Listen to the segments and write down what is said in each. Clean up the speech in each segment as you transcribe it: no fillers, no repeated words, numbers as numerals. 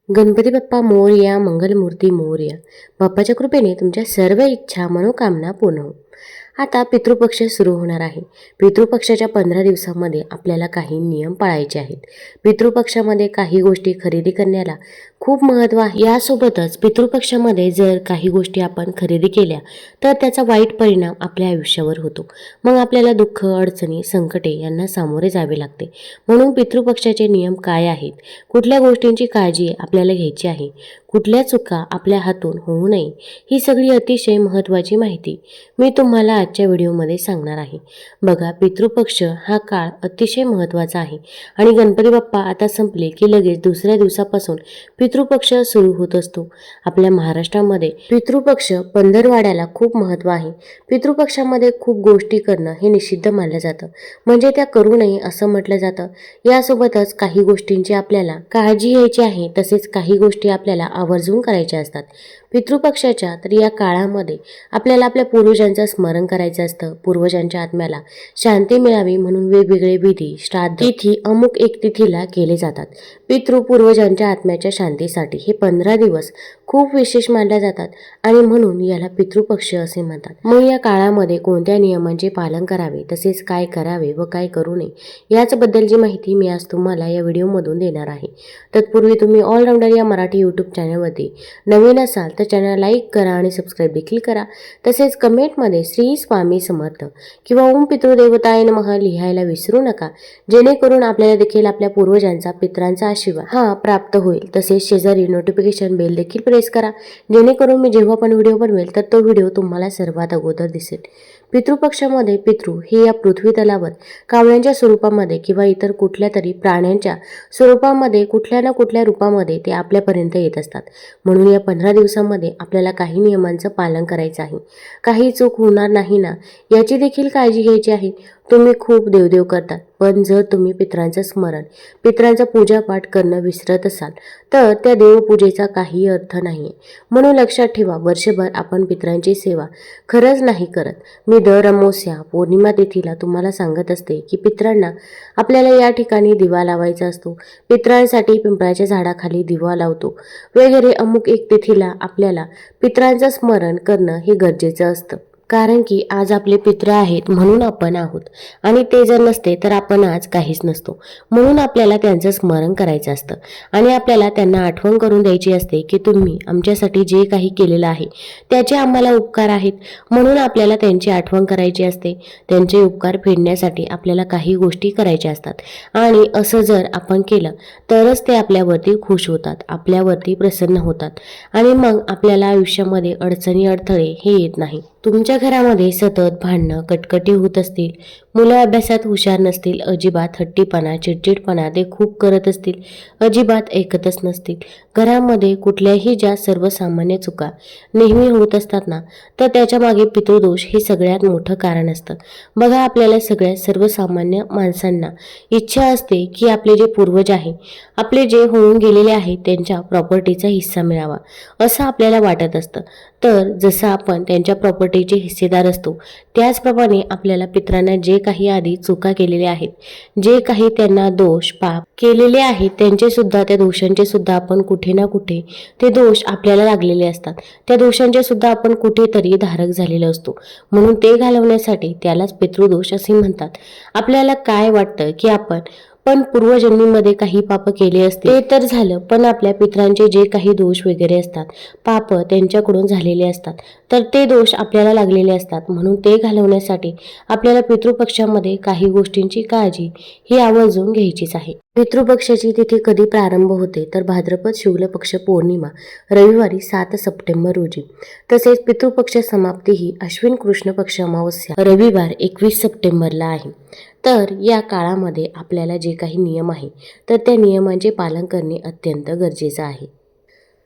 गणपती बाप्पा मोरया, मंगलमूर्ती मोरया. बाप्पाच्या कृपेने तुमच्या सर्व इच्छा मनोकामना पूर्ण हो. आता पितृपक्ष सुरू होणार आहे. पितृपक्षाच्या 15 दिवसांमध्ये आपल्याला काही नियम पाळायचे आहेत. पितृपक्षामध्ये काही गोष्टी खरेदी करण्याला खूप महत्त्व आहे. यासोबतच पितृपक्षामध्ये जर काही गोष्टी आपण खरेदी केल्या तर त्याचा वाईट परिणाम आपल्या आयुष्यावर होतो. मग आपल्याला दुःख, अडचणी, संकटे यांना सामोरे जावे लागते. म्हणून पितृपक्षाचे नियम काय आहेत, कुठल्या गोष्टींची काळजी आपल्याला घ्यायची आहे, कुठल्या चुका आपल्या हातून होऊ नये, ही सगळी अतिशय महत्त्वाची माहिती मी तुम्हाला आजच्या व्हिडिओमध्ये सांगणार आहे. बघा, पितृपक्ष हा काळ अतिशय महत्त्वाचा आहे आणि गणपती बाप्पा आता संपले की लगेच दुसऱ्या दिवसापासून पितृपक्ष सुरू होत असतो. आपल्या महाराष्ट्रामध्ये पितृपक्ष पंधरवाड्याला खूप महत्त्व आहे. पितृपक्षामध्ये खूप गोष्टी करणं हे निषिद्ध मानलं जातं, म्हणजे त्या करू नये असं म्हटलं जातं. यासोबतच काही गोष्टींची आपल्याला काळजी घ्यायची आहे, तसेच काही गोष्टी आपल्याला आवर्जून करायच्या असतात. पितृपक्षाच्या तर या काळामध्ये आपल्याला आपल्या पूर्वजांचं स्मरण करायचं असतं. पूर्वजांच्या आत्म्याला शांती मिळावी म्हणून वेगवेगळे विधी, श्राद्ध, तिथी अमुक एक तिथीला केले जातात. पूर्वजांच्या आत्म्याच्या शांतीसाठी हे 15 दिवस खूप विशेष मानले जातात आणि म्हणून याला पितृपक्ष असे म्हणतात. मग या काळामध्ये कोणत्या नियमांचे पालन करावे, तसेच काय करावे व काय करू नये याचबद्दलची माहिती मी आज तुम्हाला या व्हिडिओमधून देणार आहे. तत्पूर्वी तुम्ही ऑलराऊंडर या मराठी यूट्यूब चॅनलवरती नवीन असाल तर चॅनल लाईक करा आणि सबस्क्राईब देखील करा. तसेच कमेंटमध्ये श्री स्वामी समर्थ किंवा ओम पितृदेवताय नमः लिहायला विसरू नका, जेणेकरून आपल्याला देखील आपल्या पूर्वजांचा, पितरांचा आशीर्वाद हा प्राप्त होईल. तसेच शेजारी नोटिफिकेशन बेल देखील प्रेस करा, जेणेकरून मी जेव्हा पण व्हिडिओ बनवेल तर तो व्हिडिओ तुम्हाला सर्वात अगोदर दिसेल. पितृपक्षामध्ये पितृ हे या पृथ्वी तलावर कावळ्यांच्या स्वरूपामध्ये किंवा इतर कुठल्या तरी प्राण्यांच्या स्वरूपामध्ये कुठल्या ना कुठल्या रूपामध्ये ते आपल्यापर्यंत येत असतात. म्हणून या 15 दिवसांमध्ये आपल्याला काही नियमांचं पालन करायचं आहे. काही चूक होणार नाही ना याची देखील काळजी घ्यायची आहे. तुम्ही खूप देवदेव करतात, पण जर तुम्ही पितरांचं स्मरण, पितरांचा पूजापाठ करणं विसरत असाल तर त्या देवपूजेचा काही अर्थ नाही. म्हणून लक्षात ठेवा, वर्षभर आपण पितरांची सेवा खरंच नाही करत. मी दर अमावस्या, पौर्णिमा तिथीला तुम्हाला सांगत असते की पितरांना आपल्याला या ठिकाणी दिवा लावायचा असतो. पितरांसाठी पिंपळाच्या झाडाखाली दिवा लावतो वगैरे. अमुक एक तिथीला आपल्याला पितरांचं स्मरण करणं हे गरजेचं असतं. कारण की आज आपले पितृ आहेत म्हणून आपण आहोत आणि ते जर नसते तर आपण आज काहीच नसतो. म्हणून आपल्याला त्यांचं स्मरण करायचं असतं आणि आपल्याला त्यांना आठवण करून द्यायची असते की तुम्ही आमच्यासाठी जे काही केलेलं आहे त्याचे आम्हाला उपकार आहेत. म्हणून आपल्याला त्यांची आठवण करायची असते. त्यांचे उपकार फेडण्यासाठी आपल्याला काही गोष्टी करायच्या असतात आणि असं जर आपण केलं तरच ते आपल्यावरती खुश होतात, आपल्यावरती प्रसन्न होतात आणि मग आपल्याला आयुष्यामध्ये अडचणी, अडथळे हे येत नाही. तुमच्या घरामध्ये सतत भांडणं, कटकटी होत असतील, मुलं अभ्यासात हुशार नसतील, अजिबात हट्टीपणा, चिडचिडपणा ते खूप करत असतील, अजिबात ऐकतच नसतील, घरामध्ये कुठल्याही ज्या सर्वसामान्य चुका नेहमी होत असतात ना, तर त्याच्या मागे पितृदोष हे सगळ्यात मोठं कारण असतं. बघा, आपल्याला सगळ्या सर्वसामान्य माणसांना इच्छा असते की आपले जे पूर्वज आहे, आपले जे होऊन गेलेले आहेत त्यांच्या प्रॉपर्टीचा हिस्सा मिळावा असं आपल्याला वाटत असतं. तर जसं आपण त्यांच्या प्रॉपर्टीचे हिस्सेदार असतो त्याचप्रमाणे आपल्याला पितरांना जे काही आधी चुका केलेल्या आहेत, जे काही त्यांना दोष, पाप केलेले आहेत, त्यांचे सुद्धा, त्या दोषांचे सुद्धा आपण कुठे ना कुठे ते दोष आपल्याला लागलेले असतात. त्या दोषांचे सुद्धा आपण कुठेतरी धारक झालेलो असतो. म्हणून ते घालवण्यासाठी त्यालाच पितृदोष असे म्हणतात. आपल्याला काय वाटतं की आपण पूर्वजन्मीमध्ये काही पाप केले असते ते तर झालं, पण आपल्या पितरांचे जे काही दोष वगैरे असतात, पाप त्यांच्याकडून झालेले असतात, तर ते दोष आपल्याला लागलेले असतात. म्हणून ते घालवण्यासाठी आपल्याला पितृपक्षामध्ये काही गोष्टींची काळजी ही आवर्जून घ्यायचीच आहे. पितृपक्षाची तिथी कधी प्रारंभ होते तर भाद्रपद शुक्ल पक्ष पौर्णिमा रविवारी 7 सप्टेंबर रोजी. तसेच पितृपक्ष समाप्ती ही अश्विन कृष्ण पक्ष अमावस्या रविवार 21 सप्टेंबरला आहे. तर या काळामध्ये आपल्याला जे काही नियम आहे तर त्या नियमांचे पालन करणे अत्यंत गरजेचं आहे.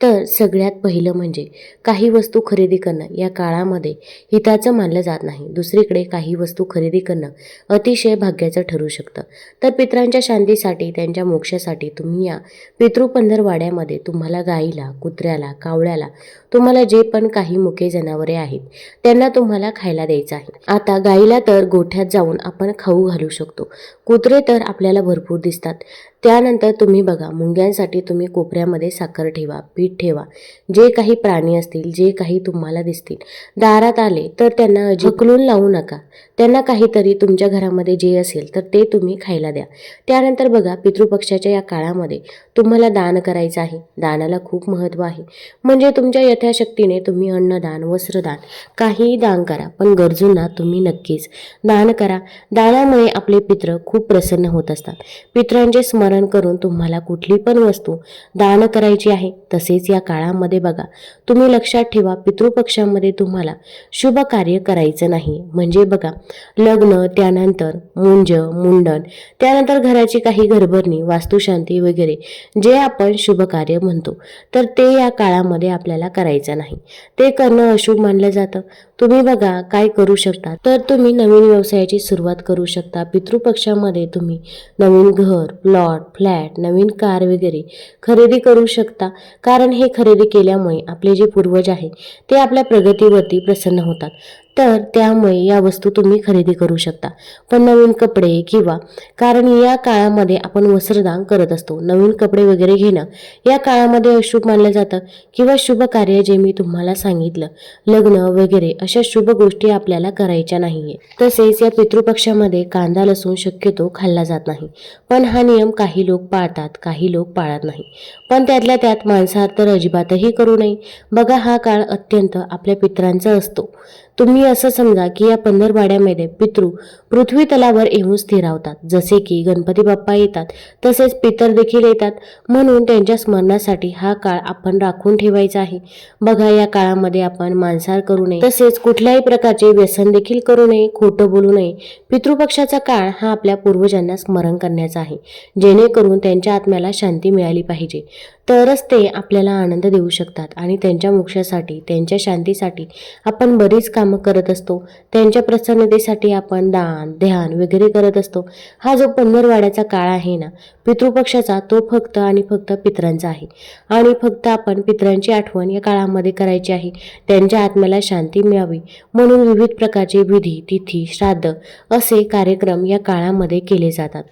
तर सगळ्यात पहिलं म्हणजे काही वस्तू खरेदी करणं या काळामध्ये हिताचं मानलं जात नाही. दुसरीकडे काही वस्तू खरेदी करणं अतिशय भाग्याचं ठरू शकतं. तर पितरांच्या शांतीसाठी, त्यांच्या मोक्षासाठी तुम्ही या पितृपंधरवाड्यामध्ये तुम्हाला गाईला, कुत्र्याला, कावळ्याला, तुम्हाला जे पण काही मुके जनावरे आहेत त्यांना तुम्हाला खायला द्यायचं आहे. आता गाईला तर गोठ्यात जाऊन आपण खाऊ घालू शकतो. कुत्रे तर आपल्याला भरपूर दिसतात, त्यानंतर तुम्ही बघा, मुंग्यांसाठी तुम्ही कोपऱ्यामध्ये साखर ठेवा, पीठ ठेवा. जे काही प्राणी असतील, जे काही तुम्हाला दिसतील, दारात आले तर त्यांना ढकलून लावू नका. त्यांना काहीतरी तुमच्या घरामध्ये जे असेल तर ते तुम्ही खायला द्या. त्यानंतर बघा, पितृपक्षाच्या या काळामध्ये तुम्हाला दान करायचं आहे. दानाला खूप महत्त्व आहे. म्हणजे तुमच्या यथाशक्तीने तुम्ही अन्नदान, वस्त्रदान काहीही दान करा, पण गरजूंना तुम्ही नक्कीच दान करा. दानामुळे आपले पितृ खूप प्रसन्न होत असतात. पितरांचे स्मरण करून तुम्हाला कुठली पण वस्तू दान करायची आहे. तसेच या काळामध्ये बघा, तुम्ही लक्षात ठेवा, पितृपक्षामध्ये तुम्हाला शुभ कार्य करायचं नाही. म्हणजे बघा, लग्न, त्यानंतर मुंडन, त्यानंतर घराची काही घरभरणी, वास्तुशांती वगैरे जे आपण शुभ कार्य म्हणतो, तर ते या काळामध्ये आपल्याला करायचं नाही. ते करणं अशुभ मानलं जातं. तुम्ही बघा काय करू शकता, तर तुम्ही नवीन व्यवसायाची सुरुवात करू शकता. पितृपक्षामध्ये तुम्ही नवीन घर, प्लॉट, फ्लॅट, नवीन कार वगैरे खरेदी करू शकता. कारण हे खरेदी केल्यामुळे आपले जे पूर्वज आहे ते आपल्या प्रगतीवरती प्रसन्न होतात. तर त्यामुळे या वस्तू तुम्ही खरेदी करू शकता. पण नवीन कपडे किंवा, कारण या काळामध्ये आपण वस्त्रदान करत असतो, नवीन कपडे वगैरे घेणं या काळामध्ये अशुभ मानलं जातं. किंवा शुभ कार्य जे मी तुम्हाला सांगितलं, लग्न वगैरे, अशा शुभ गोष्टी आपल्याला करायच्या नाहीये. तसेच या पितृपक्षामध्ये कांदा लसूण शक्यतो खाल्ला जात नाही. पण हा नियम काही लोक पाळतात, काही लोक पाळत नाही. पण त्यातल्या त्यात मांसाहार तर अजिबातही करू नये. बघा, हा काळ अत्यंत आपल्या पितरांचा असतो. तुम्ही असं समजा की या पंधरवाड्यामध्ये पितृ पृथ्वी तलावर येऊन स्थिरावतात. जसे की गणपती बाप्पा येतात, तसेच पितर देखील येतात. म्हणून त्यांच्या स्मरणासाठी हा काळ आपण राखून ठेवायचा आहे. बघा, या काळामध्ये आपण मांसाहार करू नये, तसेच कुठल्याही प्रकारचे व्यसन देखील करू नये, खोटं बोलू नये. पितृपक्षाचा काळ हा आपल्या पूर्वजांना स्मरण करण्याचा आहे, जेणेकरून त्यांच्या आत्म्याला शांती मिळाली पाहिजे. तरच ते आपल्याला आनंद देऊ शकतात. आणि त्यांच्या मोक्षासाठी, त्यांच्या शांतीसाठी आपण बरीच कामं करत असतो. त्यांच्या प्रसन्नतेसाठी आपण दान, ध्यान वगैरे करत असतो. हा जो पंधरवाड्याचा काळ आहे ना पितृपक्षाचा, तो फक्त आणि फक्त पितरांचा आहे. आणि फक्त आपण पितरांची आठवण या काळामध्ये करायची आहे. त्यांच्या आत्म्याला शांती मिळावी म्हणून विविध प्रकारचे विधी, तिथी, श्राद्ध असे कार्यक्रम या काळामध्ये केले जातात.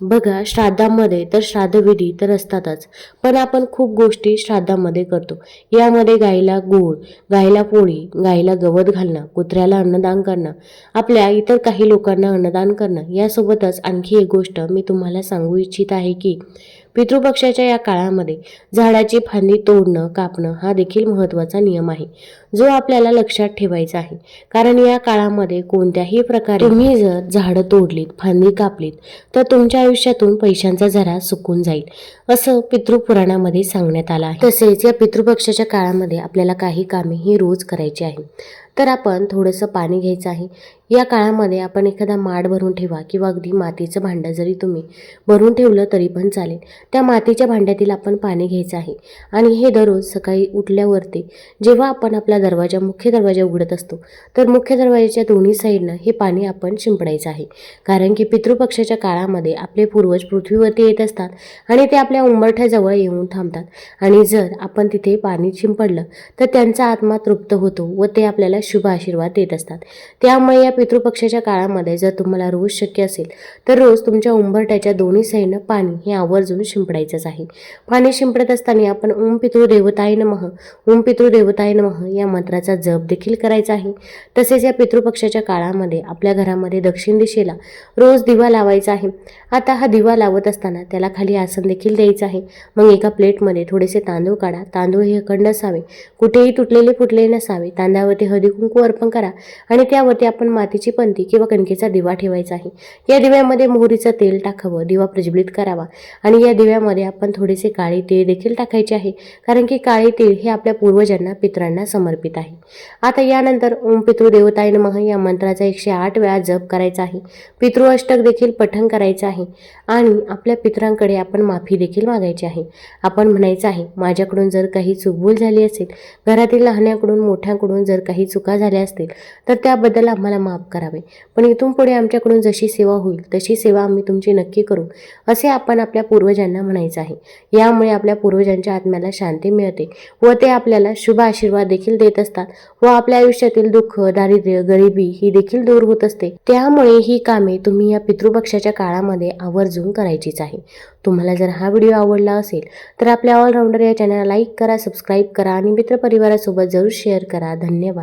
बघा, श्राद्धामध्ये तर श्राद्धविधी तर असतातच, पण आपण खूप गोष्टी श्राद्धामध्ये करतो. यामध्ये गाईला गूळ, गाईला पोळी, गाईला गवत घालणं, कुत्र्याला अन्नदान करणं, आपल्या इतर काही लोकांना अन्नदान करणं. यासोबतच आणखी एक गोष्ट मी तुम्हाला सांगू इच्छित आहे की पितृपक्षाच्या या काळामध्ये झाडाची फांदी तोडणं, कापणं हा देखील महत्त्वाचा नियम आहे, जो आपल्याला लक्षात ठेवायचा आहे. कारण या काळामध्ये कोणत्याही प्रकारे तुम्ही जर झाडं तोडलीत, फांदी कापलीत, तर तुमच्या आयुष्यातून पैशांचा झरा सुकून जाईल, असं पितृपुराणामध्ये सांगण्यात आलं आहे. तसेच या पितृपक्षाच्या काळामध्ये आपल्याला काही कामे ही रोज करायची आहे. तर आपण थोडंसं पाणी घ्यायचं आहे. या काळामध्ये आपण एखादा माठ भरून ठेवा किंवा अगदी मातीचं भांडं जरी तुम्ही भरून ठेवलं तरी पण चालेल. त्या मातीच्या भांड्यातील आपण पाणी घ्यायचं आहे. आणि हे दररोज सकाळी उठल्यावरती जेव्हा आपण आपला मुख्य दरवाजा उघडत असतो, तर मुख्य दरवाजाच्या दोन्ही साईडनं हे पाणी आपण शिंपडायचं आहे. कारण की पितृपक्षाच्या काळामध्ये आपले पूर्वज पृथ्वीवरती येत असतात आणि ते आपल्या उंबरठ्याजवळ येऊन थांबतात. आणि जर आपण तिथे पाणी शिंपडलं तर त्यांचा आत्मा तृप्त होतो व ते आपल्याला शुभ आशीर्वाद देत असतात. त्यामुळे या पितृपक्षाच्या काळामध्ये जर तुम्हाला रोज शक्य असेल तर रोज तुमच्या उंबरठ्याच्या दोन्ही साईडनं पाणी हे आवर्जून शिंपडायचंच आहे. पाणी शिंपडत असताना आपण ओम पितृदेवताय नमः, ओम पितृदेवताय नमः या मंत्राचा जप देखील करायचा आहे. तसेच या पितृपक्षाच्या काळामध्ये आपल्या घरामध्ये दक्षिण दिशेला रोज दिवा लावायचा आहे. आता हा दिवा लावत असताना त्याला खाली आसन देखील द्यायचं आहे. मग एका प्लेटमध्ये थोडेसे तांदूळ काढा. तांदूळ हे अखंड असावे, कुठेही तुटलेले फुटलेले नसावे. तांदळावरती हळदी कुंकू अर्पण करा आणि त्यावरती आपण मातीची पंती किंवा कणकेचा दिवा ठेवायचा आहे. या दिव्यामध्ये मोहरीचं तेल टाकावं, दिवा प्रज्वलित करावा आणि या दिव्यामध्ये आपण थोडेसे काळे तीळ देखील टाकायचे आहे. कारण की काळे तीळ हे आपल्या पूर्वजांना, पितरांना समर्पित आहे. आता यानंतर ओम पितृदेवताय नमः या मंत्राचा 108 वेळा जप करायचा आहे. पितृ अष्टक देखील पठण करायचं आहे आणि आपल्या पितरांकडे आपण माफी देखील मागायची आहे. आपण म्हणायचं आहे, माझ्याकडून जर काही चूकभूल झाली असेल, घरातील लहान्याकडून मोठ्याकडून जर काही चूक चुका झाल्या असतील तर त्याबद्दल आम्हाला माफ करावे. पण इथून पुढे आमच्याकडून जशी सेवा होईल तशी सेवा आम्ही तुमची नक्की करू, असे आपण आपल्या पूर्वजांना म्हणायचं आहे. यामुळे आपल्या पूर्वजांच्या आत्म्याला शांती मिळते व ते आपल्याला शुभ आशीर्वाद देखील देत असतात व आपल्या आयुष्यातील दुःख, दारिद्र्य, गरिबी ही देखील दूर होत असते. त्यामुळे ही कामे तुम्ही या पितृपक्षाच्या काळामध्ये आवर्जून करायचीच आहे. तुम्हाला जर हा व्हिडिओ आवडला असेल तर आपल्या ऑलराऊंडर या चॅनलला लाईक करा, सबस्क्राईब करा आणि मित्रपरिवारासोबत जरूर शेअर करा. धन्यवाद.